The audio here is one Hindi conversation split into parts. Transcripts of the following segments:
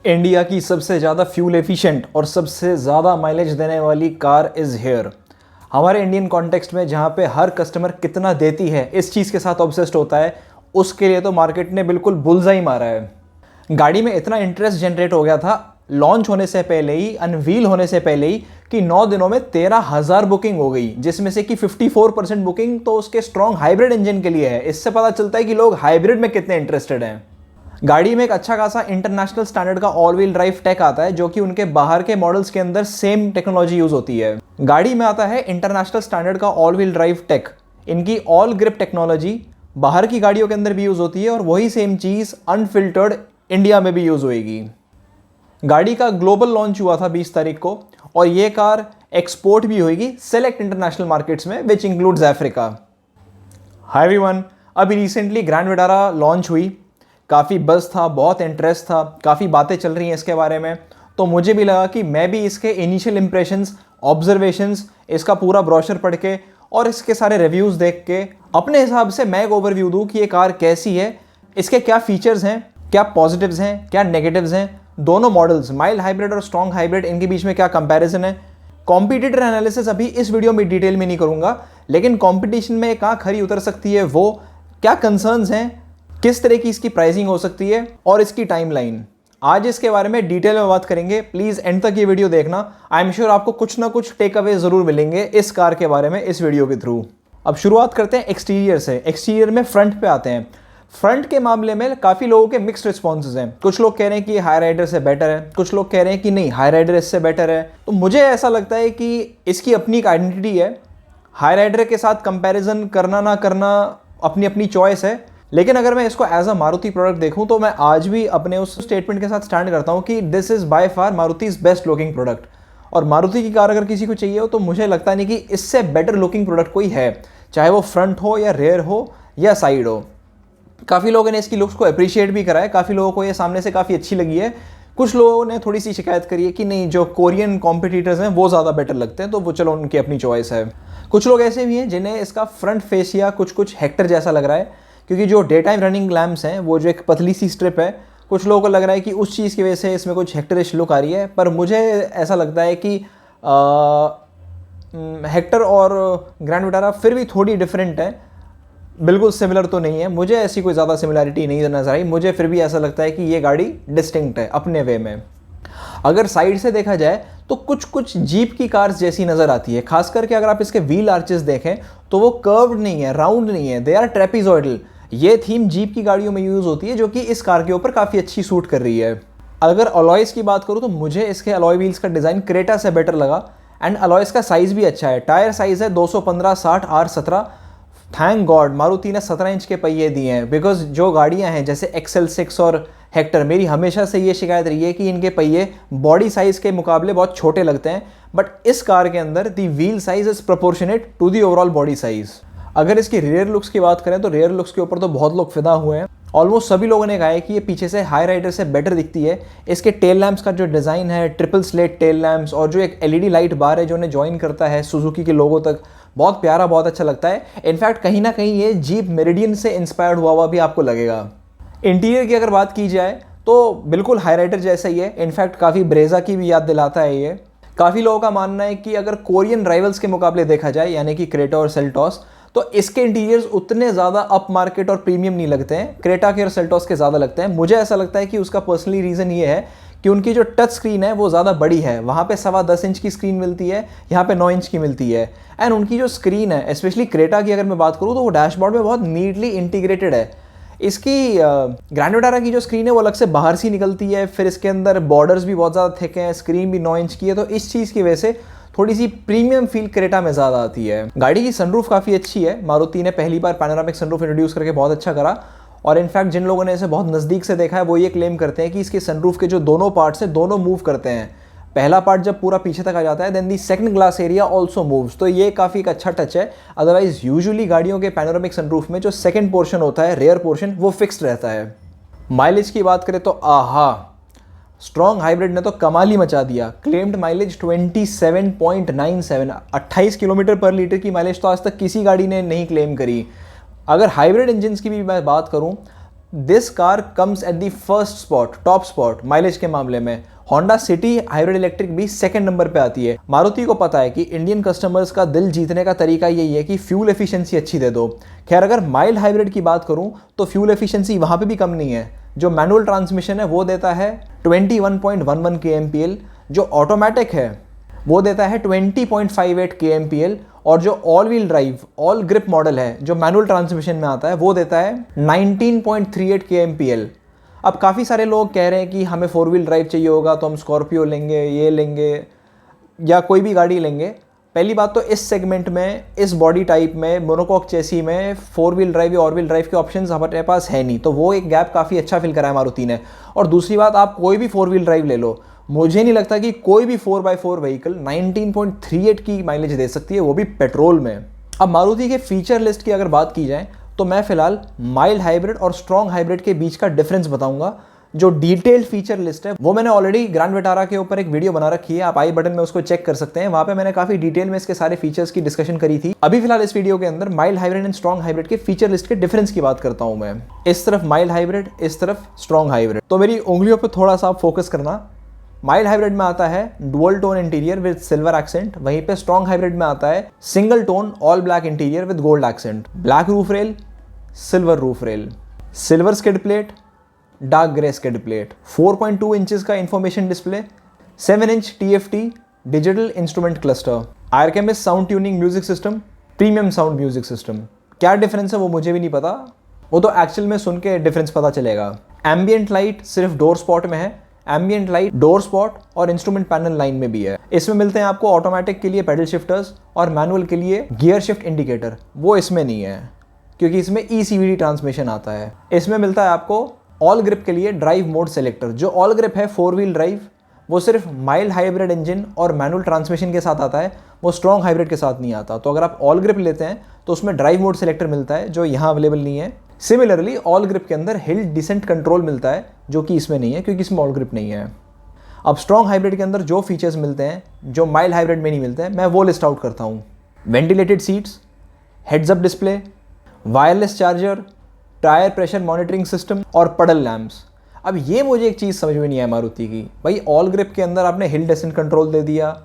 इंडिया की सबसे ज़्यादा फ्यूल एफिशिएंट और सबसे ज़्यादा माइलेज देने वाली कार इज़ हेयर। हमारे इंडियन कॉन्टेक्स्ट में जहाँ पे हर कस्टमर कितना देती है इस चीज़ के साथ ऑब्सेस्ड होता है, उसके लिए तो मार्केट ने बिल्कुल बुलसआई मारा है। गाड़ी में इतना इंटरेस्ट जनरेट हो गया था लॉन्च होने से पहले ही, अनवील होने से पहले ही, कि 9 दिनों में 13,000 बुकिंग हो गई, जिसमें से कि 54% बुकिंग तो उसके स्ट्रॉन्ग हाइब्रिड इंजन के लिए है। इससे पता चलता है कि लोग हाइब्रिड में कितने इंटरेस्टेड हैं। गाड़ी में एक अच्छा खासा इंटरनेशनल स्टैंडर्ड का ऑल व्हील ड्राइव टेक आता है, जो कि उनके बाहर के मॉडल्स के अंदर सेम टेक्नोलॉजी यूज होती है। गाड़ी में आता है इंटरनेशनल स्टैंडर्ड का ऑल व्हील ड्राइव टेक। इनकी ऑल ग्रिप टेक्नोलॉजी बाहर की गाड़ियों के अंदर भी यूज होती है और वही सेम चीज अनफिल्टर्ड इंडिया में भी यूज होएगी। गाड़ी का ग्लोबल लॉन्च हुआ था 20 तारीख को और ये कार एक्सपोर्ट भी होगी सेलेक्ट इंटरनेशनल मार्केट्स में, which includes Africa. Hi everyone, अभी रिसेंटली ग्रैंड विटारा लॉन्च हुई, काफ़ी बज़ था, बहुत इंटरेस्ट था, काफ़ी बातें चल रही हैं इसके बारे में। तो मुझे भी लगा कि मैं भी इसके इनिशियल इंप्रेशंस, ऑब्जर्वेशंस, इसका पूरा ब्रोशर पढ़ के और इसके सारे रिव्यूज़ देख के अपने हिसाब से मैं एक ओवरव्यू दूँ कि ये कार कैसी है, इसके क्या फीचर्स हैं, क्या पॉजिटिव्स हैं, क्या नेगेटिव्स हैं, दोनों मॉडल्स माइल्ड हाइब्रिड और स्ट्रॉन्ग हाइब्रिड, इनके बीच में क्या कंपैरिजन है। कॉम्पिटिटर एनालिसिस अभी इस वीडियो में डिटेल में नहीं करूँगा, लेकिन कॉम्पिटिशन में कहाँ खरी उतर सकती है, वो क्या कंसर्न्स हैं, किस तरह की इसकी प्राइसिंग हो सकती है और इसकी टाइमलाइन, आज इसके बारे में डिटेल में बात करेंगे। प्लीज़ एंड तक ये वीडियो देखना। आई एम श्योर आपको कुछ ना कुछ टेक अवे ज़रूर मिलेंगे इस कार के बारे में इस वीडियो के थ्रू। अब शुरुआत करते हैं एक्सटीरियर से। एक्सटीरियर में फ्रंट पे आते हैं। फ्रंट के मामले में काफ़ी लोगों के मिक्स्ड रिस्पॉन्सेज हैं। कुछ लोग कह रहे हैं कि हाई राइडर से बेटर है, कुछ लोग कह रहे हैं कि नहीं हाई राइडर इससे बेटर है। तो मुझे ऐसा लगता है कि इसकी अपनी एक आइडेंटिटी है। हाई राइडर के साथ कंपैरिजन करना ना करना अपनी अपनी चॉइस है, लेकिन अगर मैं इसको एज अ मारुति प्रोडक्ट देखूं तो मैं आज भी अपने उस स्टेटमेंट के साथ स्टैंड करता हूं कि this is by far Maruti's best looking product. और मारुति की कार अगर किसी को चाहिए हो तो मुझे लगता नहीं कि इससे बेटर लुकिंग प्रोडक्ट कोई है, चाहे वो फ्रंट हो या रेयर हो या साइड हो। काफ़ी लोगों ने इसकी लुक्स को अप्रिशिएट भी करा है, काफ़ी लोगों को ये सामने से काफ़ी अच्छी लगी है। कुछ लोगों ने थोड़ी सी शिकायत करी है कि नहीं, जो कोरियन कॉम्पिटिटर्स हैं वो ज़्यादा बेटर लगते हैं, तो वो चलो उनकी अपनी चॉइस है। कुछ लोग ऐसे भी हैं जिन्हें इसका फ्रंट फेस या कुछ हेक्टर जैसा लग रहा है, क्योंकि जो डे टाइम रनिंग लैम्प्स हैं, वो जो एक पतली सी स्ट्रिप है, कुछ लोगों को लग रहा है कि उस चीज़ की वजह से इसमें कुछ हेक्टरिश लुक आ रही है। पर मुझे ऐसा लगता है कि हेक्टर और ग्रैंड विटारा फिर भी थोड़ी डिफरेंट है, बिल्कुल सिमिलर तो नहीं है। मुझे ऐसी कोई ज़्यादा सिमिलैरिटी नहीं नजर आई। मुझे फिर भी ऐसा लगता है कि ये गाड़ी डिस्टिंक्ट है अपने वे में। अगर साइड से देखा जाए तो कुछ जीप की कार्स जैसी नज़र आती है, खास करके अगर आप इसके व्हील आर्चेस देखें तो वो कर्व्ड नहीं है, राउंड नहीं है, दे आर ट्रेपिजॉइडल। ये थीम जीप की गाड़ियों में यूज़ होती है, जो कि इस कार के ऊपर काफ़ी अच्छी सूट कर रही है। अगर अलॉयस की बात करूँ तो मुझे इसके अलॉय व्हील्स का डिज़ाइन क्रेटा से बेटर लगा एंड अलॉयस का साइज़ भी अच्छा है। टायर साइज़ है 215/60 R17। थैंक गॉड मारुति ने 17 इंच के पहिए दिए हैं, बिकॉज जो गाड़ियां हैं जैसे XL6 और हेक्टर, मेरी हमेशा से ये शिकायत रही है कि इनके पहिए बॉडी साइज़ के मुकाबले बहुत छोटे लगते हैं, बट इस कार के अंदर the wheel size is proportionate to the overall body size. अगर इसकी रियर लुक्स की बात करें तो रियर लुक्स के ऊपर तो बहुत लोग फिदा हुए हैं। ऑलमोस्ट सभी लोगों ने कहा है कि ये पीछे से हाई राइडर से बेटर दिखती है। इसके टेल लैंप्स का जो डिज़ाइन है, ट्रिपल स्लेट टेल लैंप्स, और जो एक LED लाइट बार है जो उन्हें ज्वाइन करता है सुजुकी के लोगो तक, बहुत प्यारा, बहुत अच्छा लगता है। इनफैक्ट कहीं ना कहीं ये जीप मेरिडियन से इंस्पायर्ड हुआ भी आपको लगेगा। इंटीरियर की अगर बात की जाए तो बिल्कुल हाई राइडर जैसा ही है। इनफैक्ट काफ़ी ब्रेजा की भी याद दिलाता है ये। काफ़ी लोगों का मानना है कि अगर कोरियन राइवल्स के मुकाबले देखा जाए, यानी कि क्रेटा और सेल्टॉस, तो इसके इंटीरियर्स उतने ज़्यादा अप मार्केट और प्रीमियम नहीं लगते हैं, क्रेटा के और सेल्टॉस के ज़्यादा लगते हैं। मुझे ऐसा लगता है कि उसका पर्सनली रीज़न ये है कि उनकी जो टच स्क्रीन है वो ज़्यादा बड़ी है। वहाँ पे 10.25 इंच की स्क्रीन मिलती है, यहाँ पे 9 इंच की मिलती है। एंड उनकी जो स्क्रीन है, स्पेशली क्रेटा की अगर मैं बात करूँ, तो वो डैशबोर्ड में बहुत नीटली इंटीग्रेटेड है। इसकी ग्रैंड विटारा की जो स्क्रीन है वो अलग से बाहर से निकलती है, फिर इसके अंदर बॉर्डर्स भी बहुत ज़्यादा थिक हैं, स्क्रीन भी 9 इंच की है, तो इस चीज़ की वजह से थोड़ी सी प्रीमियम फील क्रेटा में ज़्यादा आती है। गाड़ी की सनरूफ काफ़ी अच्छी है। मारुति ने पहली बार पैनोरामिक सनरूफ इंट्रोड्यूस करके बहुत अच्छा करा, और इनफैक्ट जिन लोगों ने इसे बहुत नज़दीक से देखा है वो ये क्लेम करते हैं कि इसके सनरूफ के जो दोनों पार्ट्स हैं दोनों मूव करते हैं। पहला पार्ट जब पूरा पीछे तक आ जाता है, then the second glass area also moves, तो ये काफ़ी एक अच्छा टच है। अदरवाइज यूजुअली गाड़ियों के पैनोरामिक सनरूफ में जो सेकंड पोर्शन होता है, रेयर पोर्शन, वो फिक्स्ड रहता है। माइलेज की बात करें तो आहा, स्ट्रॉन्ग हाइब्रिड ने तो कमाल ही मचा दिया। क्लेम्ड माइलेज 27.97, 28 किलोमीटर पर लीटर की माइलेज तो आज तक किसी गाड़ी ने नहीं क्लेम करी। अगर हाइब्रिड इंजन्स की भी मैं बात करूं this car comes at the first spot, top spot mileage के मामले में। होंडा सिटी हाइब्रिड इलेक्ट्रिक भी सेकंड नंबर पे आती है। मारुति को पता है कि इंडियन कस्टमर्स का दिल जीतने का तरीका यही है कि फ्यूल एफिशिएंसी अच्छी दे दो। खैर अगर माइल्ड हाइब्रिड की बात करूं तो फ्यूल एफिशिएंसी वहां पे भी कम नहीं है। जो मैनुअल ट्रांसमिशन है वो देता है 21.11 kmpl, जो ऑटोमेटिक है वो देता है 20.58 kmpl, और जो all wheel drive all grip model है जो मैनुअल ट्रांसमिशन में आता है वो देता है 19.38 kmpl। अब काफ़ी सारे लोग कह रहे हैं कि हमें 4 व्हील ड्राइव चाहिए होगा तो हम स्कॉर्पियो लेंगे, ये लेंगे या कोई भी गाड़ी लेंगे। पहली बात तो इस सेगमेंट में, इस बॉडी टाइप में, मोनोकॉक चेसी में 4 व्हील ड्राइव या ऑल व्हील ड्राइव के ऑप्शंस हमारे पास है नहीं, तो वो एक गैप काफ़ी अच्छा फिल करा है मारुति ने। और दूसरी बात, आप कोई भी 4 व्हील ड्राइव ले लो, मुझे नहीं लगता कि कोई भी 4x4 व्हीकल 19.38 की माइलेज दे सकती है, वो भी पेट्रोल में। अब मारुति के फीचर लिस्ट की अगर बात की जाए तो मैं फिलहाल माइल्ड हाइब्रिड और स्ट्रॉन्ग हाइब्रिड के बीच का डिफरेंस बताऊंगा। जो डिटेल्ड फीचर लिस्ट है वो मैंने ऑलरेडी ग्रैंड विटारा के ऊपर एक वीडियो बना रखी है, आप आई बटन में उसको चेक कर सकते हैं। वहां पे मैंने काफी डिटेल में इसके सारे फीचर्स की डिस्कशन करी थी। अभी फिलहाल इस वीडियो के अंदर mild hybrid and strong hybrid के फीचर लिस्ट के डिफरेंस की बात करता हूं मैं। इस तरफ माइल्ड हाइब्रिड, इस तरफ स्ट्रॉन्ग हाइब्रिड, तो मेरी उंगलियों पर थोड़ा सा फोकस करना। माइल्ड हाइब्रिड में आता है dual tone interior with silver accent, वहीं पे स्ट्रॉन्ग हाइब्रिड में आता है single tone all black interior with gold accent, black roof rail, silver roof rail, silver skid plate, dark grey skid plate, 4.2 inches का information display, 7 inch TFT digital instrument cluster, Arkamys sound tuning music system, premium sound music system. क्या डिफरेंस है वो मुझे भी नहीं पता, वो तो एक्चुअल में सुन के डिफरेंस पता चलेगा। एम्बियंट लाइट सिर्फ डोर स्पॉट में है, एम्बियंट लाइट डोर स्पॉट और इंस्ट्रूमेंट पैनल लाइन में भी है। इसमें मिलते हैं आपको ऑटोमेटिक के लिए पेडल शिफ्टर्स और मैनुअल के लिए गियर शिफ्ट इंडिकेटर, वो इसमें नहीं है क्योंकि इसमें ECVT ट्रांसमिशन आता है। इसमें मिलता है आपको ऑल ग्रिप के लिए ड्राइव मोड सेलेक्टर। जो ऑल ग्रिप है 4 व्हील ड्राइव, वो सिर्फ माइल्ड हाइब्रिड इंजन और मैनुअल ट्रांसमिशन के साथ आता है, वो स्ट्रॉन्ग हाइब्रिड के साथ नहीं आता। तो अगर आप ऑल ग्रिप लेते हैं तो उसमें ड्राइव मोड सेलेक्टर मिलता है जो यहाँ अवेलेबल नहीं है। सिमिलरली ऑल ग्रिप के अंदर हिल डिसेंट कंट्रोल मिलता है जो कि इसमें नहीं है क्योंकि इसमें ऑल ग्रिप नहीं है। अब स्ट्रॉन्ग हाइब्रिड के अंदर जो फीचर्स मिलते हैं जो माइल्ड हाइब्रिड में नहीं मिलते हैं, मैं वो लिस्ट आउट करता हूँ। Ventilated seats, heads up display, wireless charger, tyre pressure monitoring system और पडल लैम्प्स। अब ये मुझे एक चीज़ समझ में नहीं है मारुति की, भाई ऑल ग्रिप के अंदर आपने हिल डिसेंट कंट्रोल दे दिया,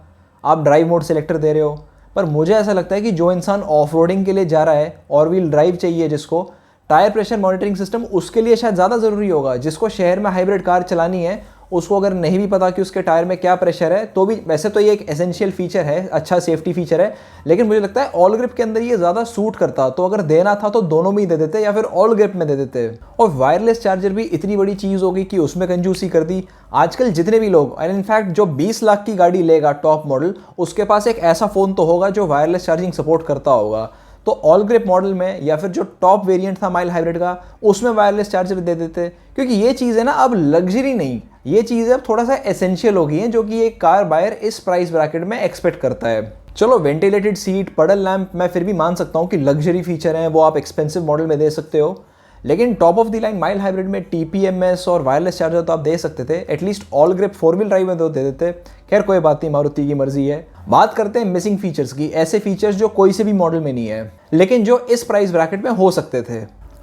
आप ड्राइव मोड सेलेक्टर दे रहे हो, पर मुझे ऐसा लगता है कि जो इंसान ऑफ रोडिंग के लिए जा रहा है और व्हील ड्राइव चाहिए जिसको, टायर प्रेशर मॉनिटरिंग सिस्टम उसके लिए शायद ज़्यादा ज़रूरी होगा। जिसको शहर में हाइब्रिड कार चलानी है उसको अगर नहीं भी पता कि उसके टायर में क्या प्रेशर है, तो भी वैसे तो ये एक एसेंशियल फीचर है, अच्छा सेफ्टी फीचर है, लेकिन मुझे लगता है ऑल ग्रिप के अंदर ये ज़्यादा सूट करता। तो अगर देना था तो दोनों में ही दे देते या फिर ऑल ग्रिप में दे देते। और वायरलेस चार्जर भी इतनी बड़ी चीज़ होगी कि उसमें कंजूसी कर दी। आजकल जितने भी लोग, और इनफैक्ट जो 20 लाख की गाड़ी लेगा टॉप मॉडल, उसके पास एक ऐसा फ़ोन तो होगा जो वायरलेस चार्जिंग सपोर्ट करता होगा। तो ऑल ग्रिप मॉडल में या फिर जो टॉप वेरिएंट था माइल्ड हाइब्रिड का, उसमें वायरलेस चार्जर दे देते, क्योंकि ये चीज़ है ना अब लग्जरी नहीं, ये चीज़ अब थोड़ा सा एसेंशियल हो गई है जो कि एक कार बायर इस प्राइस ब्रैकेट में एक्सपेक्ट करता है। चलो वेंटिलेटेड सीट, पडल लैम्प मैं फिर भी मान सकता हूँ कि लग्जरी फीचर हैं, वो आप एक्सपेंसिव मॉडल में दे सकते हो, लेकिन top of the line mild hybrid में TPMS और वायरलेस चार्जर तो आप दे सकते थे, at least all grip 4 wheel drive में तो दे देते। खैर कोई बात नहीं, मारुति की मर्जी है। बात करते हैं मिसिंग फीचर्स की, ऐसे फीचर्स जो कोई से भी मॉडल में नहीं है लेकिन जो इस प्राइस ब्रैकेट में हो सकते थे।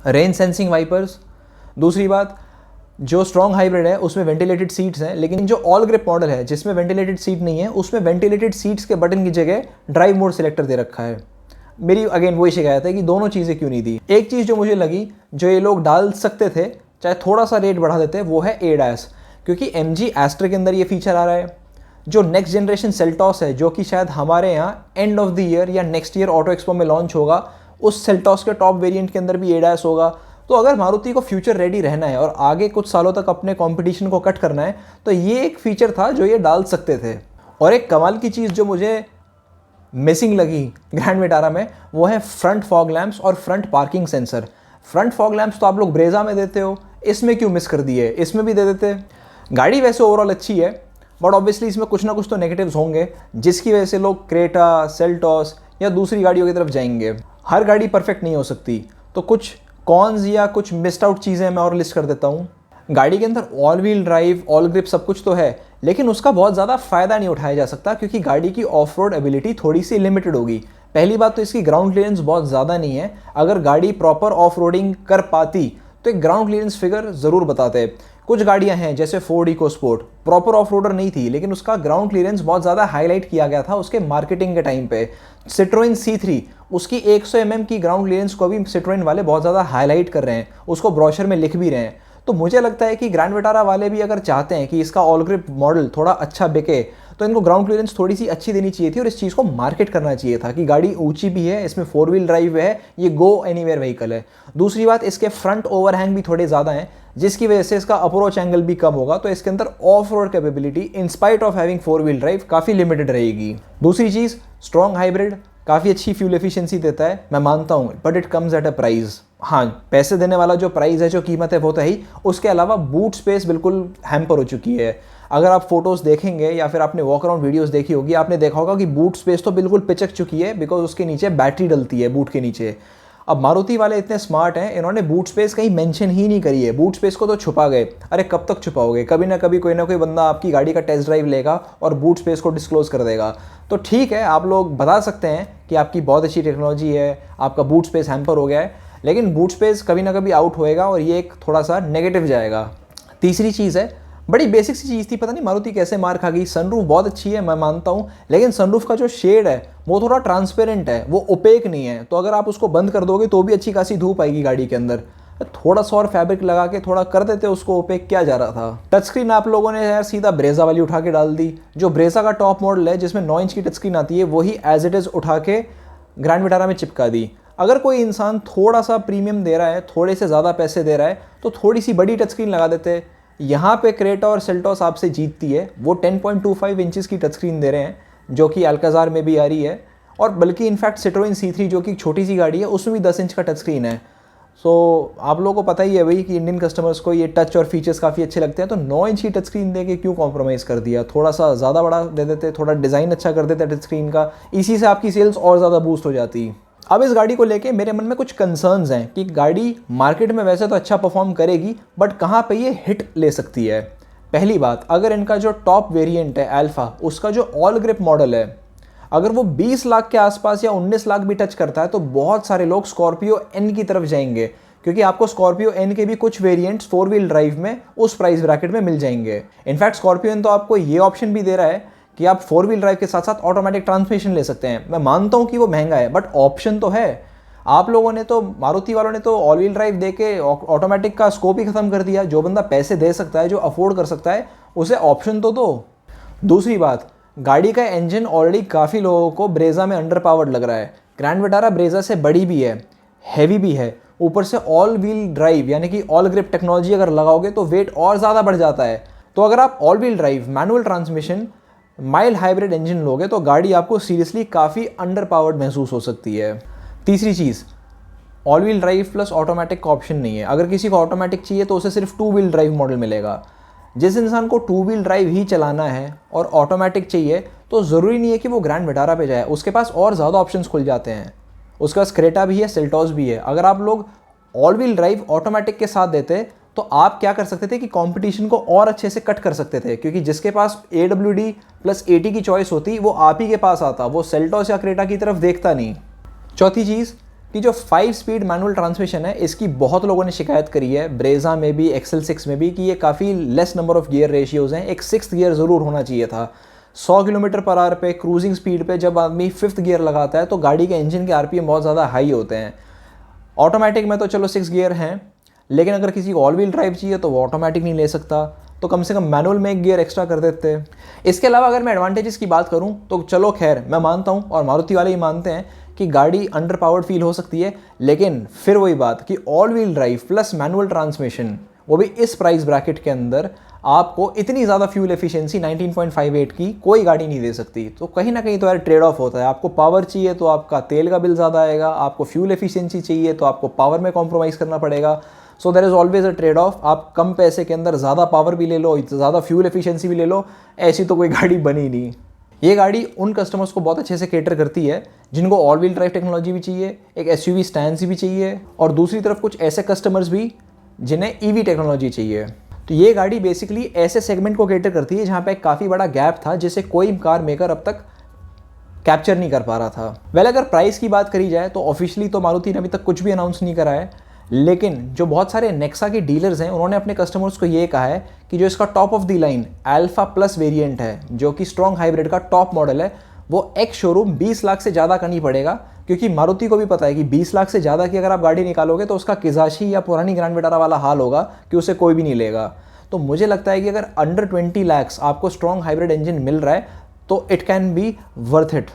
रेन सेंसिंग वाइपर्स, दूसरी बात जो स्ट्रॉन्ग हाइब्रिड है उसमें वेंटिलेटेड सीट्स हैं, लेकिन जो ऑल ग्रिप मॉडल है जिसमें वेंटिलेटेड सीट नहीं है उसमें वेंटिलेटेड सीट्स के बटन की जगह ड्राइव मोड सेलेक्टर दे रखा है। मेरी अगेन वही शिकायत है कि दोनों चीज़ें क्यों नहीं दी। एक चीज़ जो मुझे लगी जो ये लोग डाल सकते थे, चाहे थोड़ा सा रेट बढ़ा देते, वो है ADAS, क्योंकि MG एस्टर के अंदर ये फीचर आ रहा है। जो नेक्स्ट जनरेशन सेल्टॉस है जो कि शायद हमारे यहाँ एंड ऑफ द ईयर या नेक्स्ट ईयर ऑटो एक्सपो में लॉन्च होगा, उस सेल्टॉस के टॉप वेरिएंट के अंदर भी ADAS होगा। तो अगर मारुति को फ्यूचर रेडी रहना है और आगे कुछ सालों तक अपने कंपटीशन को कट करना है तो ये एक फीचर था जो ये डाल सकते थे। और एक कमाल की चीज़ जो मुझे मिसिंग लगी ग्रैंड विटारा में, वो है फ्रंट फॉग लैंप्स और front parking sensor. Front fog lamps तो आप लोग ब्रेजा में देते हो, इसमें क्यों मिस कर दिए, इसमें भी दे देते। गाड़ी वैसे ओवरऑल अच्छी है बट ऑब्वियसली इसमें कुछ ना कुछ तो नेगेटिव्स होंगे जिसकी वजह से लोग क्रेटा, सेल्टॉस या दूसरी गाड़ियों की तरफ जाएंगे। हर गाड़ी परफेक्ट नहीं हो सकती, तो कुछ कॉन्स या कुछ मिस्ड आउट चीज़ें मैं और लिस्ट कर देता हूँ। गाड़ी के अंदर all wheel drive, all grip सब कुछ तो है, लेकिन उसका बहुत ज़्यादा फ़ायदा नहीं उठाया जा सकता क्योंकि गाड़ी की ऑफ रोड एबिलिटी थोड़ी सी लिमिटेड होगी। पहली बात तो इसकी ग्राउंड क्लियरेंस बहुत ज़्यादा नहीं है। अगर गाड़ी प्रॉपर ऑफ रोडिंग कर पाती तो एक ग्राउंड क्लियरेंस फिगर ज़रूर बताते हैं। कुछ गाड़ियां हैं जैसे Ford EcoSport, proper off roader नहीं थी लेकिन उसका ग्राउंड क्लियरेंस बहुत ज़्यादा हाईलाइट किया गया था उसके मार्केटिंग के टाइम पे। सिट्रोइन C3 उसकी 100 mm की ग्राउंड क्लियरेंस को भी सिट्रोइन वाले बहुत ज़्यादा हाईलाइट कर रहे हैं, उसको ब्रोशर में लिख भी रहे हैं। तो मुझे लगता है कि ग्रैंड विटारा वाले भी अगर चाहते हैं कि इसका ऑल ग्रिप मॉडल थोड़ा अच्छा बिके तो इनको ग्राउंड क्लियरेंस थोड़ी सी अच्छी देनी चाहिए थी और इस चीज़ को मार्केट करना चाहिए था कि गाड़ी ऊंची भी है, इसमें 4 व्हील ड्राइव है, ये गो एनीवेयर व्हीकल है। दूसरी बात, इसके फ्रंट ओवरहैंग भी थोड़े ज़्यादा हैं जिसकी वजह से इसका अप्रोच एंगल भी कम होगा, तो इसके अंदर of road capability in spite of having 4 wheel drive काफ़ी लिमिटेड रहेगी। दूसरी चीज़, स्ट्रॉन्ग हाइब्रिड काफ़ी अच्छी फ्यूल एफिशिएंसी देता है, मैं मानता हूँ, but it comes at a price. हाँ, पैसे देने वाला जो प्राइस है, जो कीमत है वो तो है ही, उसके अलावा बूट स्पेस बिल्कुल हैम्पर हो चुकी है। अगर आप फोटोज़ देखेंगे या फिर आपने वॉक अराउंड वीडियोस देखी होगी, आपने देखा होगा कि बूट स्पेस तो बिल्कुल पिचक चुकी है बिकॉज उसके नीचे बैटरी डलती है बूट के नीचे। अब मारुति वाले इतने स्मार्ट हैं, इन्होंने बूट स्पेस कहीं मेंशन ही नहीं करी है, बूट स्पेस को तो छुपा गए। अरे कब तक छुपाओगे, कभी ना कभी कोई ना कोई बंदा आपकी गाड़ी का टेस्ट ड्राइव लेगा और बूट स्पेस को डिस्क्लोज कर देगा। तो ठीक है, आप लोग बता सकते हैं कि आपकी बहुत अच्छी टेक्नोलॉजी है, आपका बूट स्पेस हैम्पर हो गया है, लेकिन बूट स्पेस कभी ना कभी आउट होएगा और ये एक थोड़ा सा नेगेटिव जाएगा। तीसरी चीज़ है, बड़ी बेसिक सी चीज़ थी, पता नहीं मारुति कैसे मार खा गई। सनरूफ बहुत अच्छी है, मैं मानता हूँ, लेकिन सनरूफ का जो शेड है वो थोड़ा ट्रांसपेरेंट है, वो ओपेक नहीं है। तो अगर आप उसको बंद कर दोगे तो भी अच्छी खासी धूप आएगी गाड़ी के अंदर। थोड़ा सा और फैब्रिक लगा के थोड़ा कर देते उसको ओपेक, क्या जा रहा था। टच स्क्रीन आप लोगों ने यार सीधा ब्रेजा वाली उठा के डाल दी। जो ब्रेजा का टॉप मॉडल है जिसमें 9 इंच की टच स्क्रीन आती है, वही एज इट इज़ उठा के ग्रैंड विटारा में चिपका दी। अगर कोई इंसान थोड़ा सा प्रीमियम दे रहा है, थोड़े से ज़्यादा पैसे दे रहा है, तो थोड़ी सी बड़ी टच स्क्रीन लगा देते। यहाँ पे क्रेटा और सेल्टोस आपसे जीतती है, वो 10.25 इंचेस की टच स्क्रीन दे रहे हैं जो कि अल्काजार में भी आ रही है, और बल्कि इनफैक्ट सिट्रोइन C3 जो कि छोटी सी गाड़ी है उसमें भी 10 इंच का टच स्क्रीन है। सो आप लोगों को पता ही है भाई कि इंडियन कस्टमर्स को ये टच और फीचर्स काफ़ी अच्छे लगते हैं, तो 9 इंच की टच स्क्रीन दे के क्यों कॉम्प्रोमाइज़ कर दिया, थोड़ा सा ज़्यादा बड़ा दे देते, थोड़ा डिज़ाइन अच्छा कर देते टच स्क्रीन का, इसी से आपकी सेल्स और ज़्यादा बूस्ट हो जाती। अब इस गाड़ी को लेके मेरे मन में कुछ कंसर्न्स हैं कि गाड़ी मार्केट में वैसे तो अच्छा परफॉर्म करेगी, बट कहाँ पे ये हिट ले सकती है। पहली बात, अगर इनका जो टॉप वेरिएंट है अल्फा, उसका जो ऑल ग्रिप मॉडल है, अगर वो 20 लाख के आसपास या 19 लाख भी टच करता है तो बहुत सारे लोग स्कॉर्पियो एन की तरफ जाएंगे, क्योंकि आपको स्कॉर्पियो एन के भी कुछ वेरिएंट्स 4 व्हील ड्राइव में उस प्राइस ब्रैकेट में मिल जाएंगे। इनफैक्ट स्कॉर्पियो एन तो आपको ये ऑप्शन भी दे रहा है कि आप 4 व्हील ड्राइव के साथ साथ ऑटोमेटिक ट्रांसमिशन ले सकते हैं। मैं मानता हूं कि वो महंगा है, बट ऑप्शन तो है। आप लोगों ने तो, मारुति वालों ने तो ऑल व्हील ड्राइव दे के ऑटोमेटिक का स्कोप ही खत्म कर दिया। जो बंदा पैसे दे सकता है, जो अफोर्ड कर सकता है, उसे ऑप्शन तो दो। दूसरी बात, गाड़ी का इंजन ऑलरेडी काफ़ी लोगों को ब्रेजा में अंडर पावर्ड लग रहा है। ग्रैंड विटारा ब्रेजा से बड़ी भी है, हैवी भी है, ऊपर से ऑल व्हील ड्राइव यानी कि ऑल ग्रिप टेक्नोलॉजी अगर लगाओगे तो वेट और ज़्यादा बढ़ जाता है। तो अगर आप all wheel drive, manual transmission, mild hybrid engine लोगे तो गाड़ी आपको सीरियसली काफ़ी अंडर पावर्ड महसूस हो सकती है। तीसरी चीज़, all wheel drive plus automatic का ऑप्शन नहीं है। अगर किसी को ऑटोमेटिक चाहिए तो उसे सिर्फ 2 व्हील ड्राइव मॉडल मिलेगा। जिस इंसान को 2 व्हील ड्राइव ही चलाना है और ऑटोमेटिक चाहिए तो ज़रूरी नहीं है कि वो ग्रैंड विटारा पे जाए, उसके पास और ज़्यादा ऑप्शंस खुल जाते हैं। उसके पास क्रेटा भी है, सेल्टोस भी है। अगर आप लोग ऑल व्हील ड्राइव ऑटोमेटिक के साथ देते तो आप क्या कर सकते थे कि कंपटीशन को और अच्छे से कट कर सकते थे, क्योंकि जिसके पास AWD प्लस AT की चॉइस होती वो आप ही के पास आता, वो सेल्टोस या क्रेटा की तरफ देखता नहीं। चौथी चीज़ कि जो 5 स्पीड मैनुअल ट्रांसमिशन है, इसकी बहुत लोगों ने शिकायत करी है, ब्रेजा में भी, XL6 में भी, कि ये काफ़ी less number of gear ratios हैं। एक 6th गियर ज़रूर होना चाहिए था। 100 किलोमीटर/आवर पे क्रूजिंग स्पीड पे जब आदमी 5th गियर लगाता है तो गाड़ी के इंजन के RPM बहुत ज़्यादा हाई होते हैं। ऑटोमेटिक में तो चलो 6 गियर हैं, लेकिन अगर किसी को ऑल व्हील ड्राइव चाहिए तो वो ऑटोमेटिक नहीं ले सकता, तो कम से कम मैनुअल में 1 गियर एक्स्ट्रा कर देते। इसके अलावा अगर मैं एडवांटेजेस की बात करूं तो चलो खैर, मैं मानता हूं और मारुति वाले ही मानते हैं कि गाड़ी अंडर पावर्ड फील हो सकती है, लेकिन फिर वही बात कि all wheel drive plus manual transmission, वो भी इस प्राइस ब्रैकेट के अंदर, आपको इतनी ज़्यादा फ्यूल एफिशिएंसी 19.58 की कोई गाड़ी नहीं दे सकती। तो कहीं ना कहीं तो यार ट्रेड ऑफ होता है। आपको पावर चाहिए तो आपका तेल का बिल ज़्यादा आएगा, आपको फ्यूल एफिशिएंसी चाहिए तो आपको पावर में कॉम्प्रोमाइज़ करना पड़ेगा। So there is always a trade off. आप कम पैसे के अंदर ज़्यादा पावर भी ले लो, ज़्यादा फ्यूल एफिशिएंसी भी ले लो, ऐसी तो कोई गाड़ी बनी नहीं। ये गाड़ी उन कस्टमर्स को बहुत अच्छे से कैटर करती है जिनको ऑल व्हील ड्राइव टेक्नोलॉजी भी चाहिए, एक SUV स्टैंड भी चाहिए, और दूसरी तरफ कुछ ऐसे कस्टमर्स भी जिन्हें EV टेक्नोलॉजी चाहिए। तो ये गाड़ी बेसिकली ऐसे सेगमेंट को कैटर करती है जहाँ पे काफ़ी बड़ा गैप था जिसे कोई कार मेकर अब तक कैप्चर नहीं कर पा रहा था। वेल, अगर प्राइस की बात करी जाए तो ऑफिशियली तो मारुति ने अभी तक कुछ भी अनाउंस नहीं करा है, लेकिन जो बहुत सारे नेक्सा के डीलर्स हैं उन्होंने अपने कस्टमर्स को ये कहा है कि जो इसका top of the line alpha plus variant है, जो कि स्ट्रॉन्ग हाइब्रिड का टॉप मॉडल है, वो एक्स शोरूम 20 लाख से ज़्यादा का नहीं पड़ेगा, क्योंकि मारुति को भी पता है कि 20 लाख से ज़्यादा की अगर आप गाड़ी निकालोगे तो उसका किजाशी या पुरानी ग्रैंड विटारा वाला हाल होगा कि उसे कोई भी नहीं लेगा। तो मुझे लगता है कि अगर अंडर 20 लाख आपको स्ट्रॉन्ग हाइब्रिड इंजन मिल रहा है तो it can be worth it.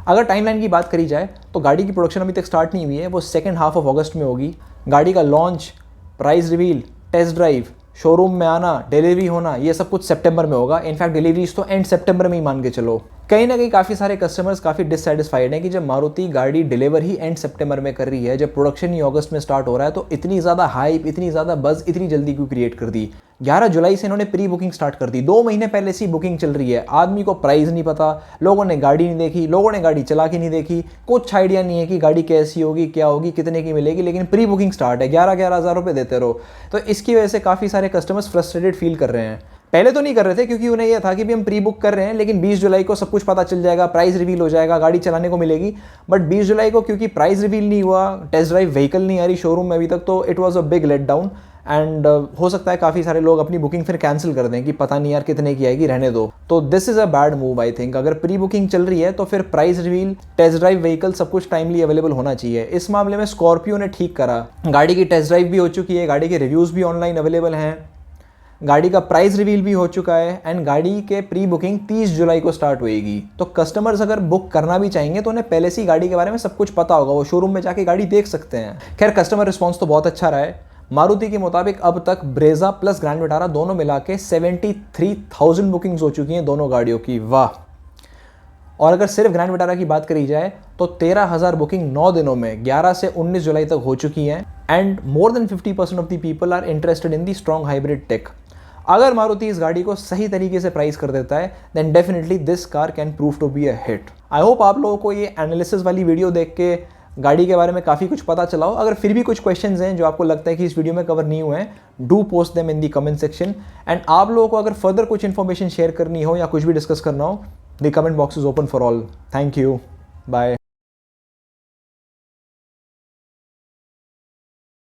अगर टाइमलाइन की बात करी जाए तो गाड़ी की प्रोडक्शन अभी तक स्टार्ट नहीं हुई है, वो सेकेंड हाफ ऑफ अगस्त में होगी। गाड़ी का launch, price reveal, test drive, showroom में आना, डिलीवरी होना, ये सब कुछ सितंबर में होगा। इनफैक्ट डिलीवरीज तो एंड सितंबर में ही मान के चलो। कहीं ना कहीं काफ़ी सारे कस्टमर्स काफ़ी डिससेटिस्फाइड हैं कि जब मारुति गाड़ी डिलीवर ही एंड सितंबर में कर रही है, जब प्रोडक्शन ही अगस्त में स्टार्ट हो रहा है, तो इतनी ज़्यादा हाइप, इतनी ज़्यादा बज़ इतनी जल्दी क्यों क्रिएट कर दी। 11 जुलाई से इन्होंने प्री बुकिंग स्टार्ट कर दी, 2 महीने पहले से बुकिंग चल रही है। आदमी को प्राइस नहीं पता, लोगों ने गाड़ी नहीं देखी, लोगों ने गाड़ी चला के नहीं देखी, कुछ आइडिया नहीं है कि गाड़ी कैसी होगी, क्या होगी, कितने की मिलेगी, लेकिन प्री बुकिंग स्टार्ट है, 11-11 हज़ार रुपये देते रहो। तो इसकी वजह से काफ़ी सारे कस्टमर्स फ्रस्ट्रेटेड फील कर रहे हैं। पहले तो नहीं कर रहे थे क्योंकि उन्हें यह था कि भी हम प्री बुक कर रहे हैं, लेकिन 20 जुलाई को सब कुछ पता चल जाएगा, प्राइस रिवील हो जाएगा, गाड़ी चलाने को मिलेगी। बट 20 जुलाई को क्योंकि प्राइस रिवील नहीं हुआ, टेस्ट ड्राइव व्हीकल नहीं आ रही शोरूम में अभी तक, तो it was a big let down. एंड हो सकता है काफ़ी सारे लोग अपनी बुकिंग फिर कैंसिल कर दें कि पता नहीं यार कितने की आएगी, रहने दो। तो this is a bad move I think. अगर प्री बुकिंग चल रही है तो फिर price reveal, test drive vehicle सब कुछ टाइमली अवेलेबल होना चाहिए। इस मामले में स्कॉर्पियो ने ठीक करा, गाड़ी की टेस्ट ड्राइव भी हो चुकी है, गाड़ी के रिव्यूज़ भी ऑनलाइन अवेलेबल हैं, गाड़ी का प्राइस रिवील भी हो चुका है, एंड गाड़ी के प्री बुकिंग 30 जुलाई को स्टार्ट होएगी। तो कस्टमर्स अगर बुक करना भी चाहेंगे तो उन्हें पहले से ही गाड़ी के बारे में सब कुछ पता होगा, वो शोरूम में जाके गाड़ी देख सकते हैं। खैर, कस्टमर रिस्पॉन्स तो बहुत अच्छा रहा है। मारुति के मुताबिक अब तक ब्रेजा प्लस ग्रैंड विटारा दोनों मिला के 73,000 बुकिंग्स हो चुकी हैं दोनों गाड़ियों की। वाह। और अगर सिर्फ ग्रैंड विटारा की बात करी जाए तो 13,000 बुकिंग 9 दिनों में 11 से 19 जुलाई तक हो चुकी हैं, and more than 50% of the people are interested in the strong hybrid tech. अगर मारुति इस गाड़ी को सही तरीके से प्राइस कर देता है then definitely this car can prove to be a hit. I hope आप लोगों को ये एनालिसिस वाली वीडियो देख के गाड़ी के बारे में काफ़ी कुछ पता चला हो। अगर फिर भी कुछ क्वेश्चंस हैं जो आपको लगता है कि इस वीडियो में कवर नहीं हुए हैं, do post them in the comment section. And आप लोगों को अगर फर्दर कुछ इन्फॉर्मेशन शेयर करनी हो या कुछ भी डिस्कस करना हो, the comment box is open for all. Thank you, bye.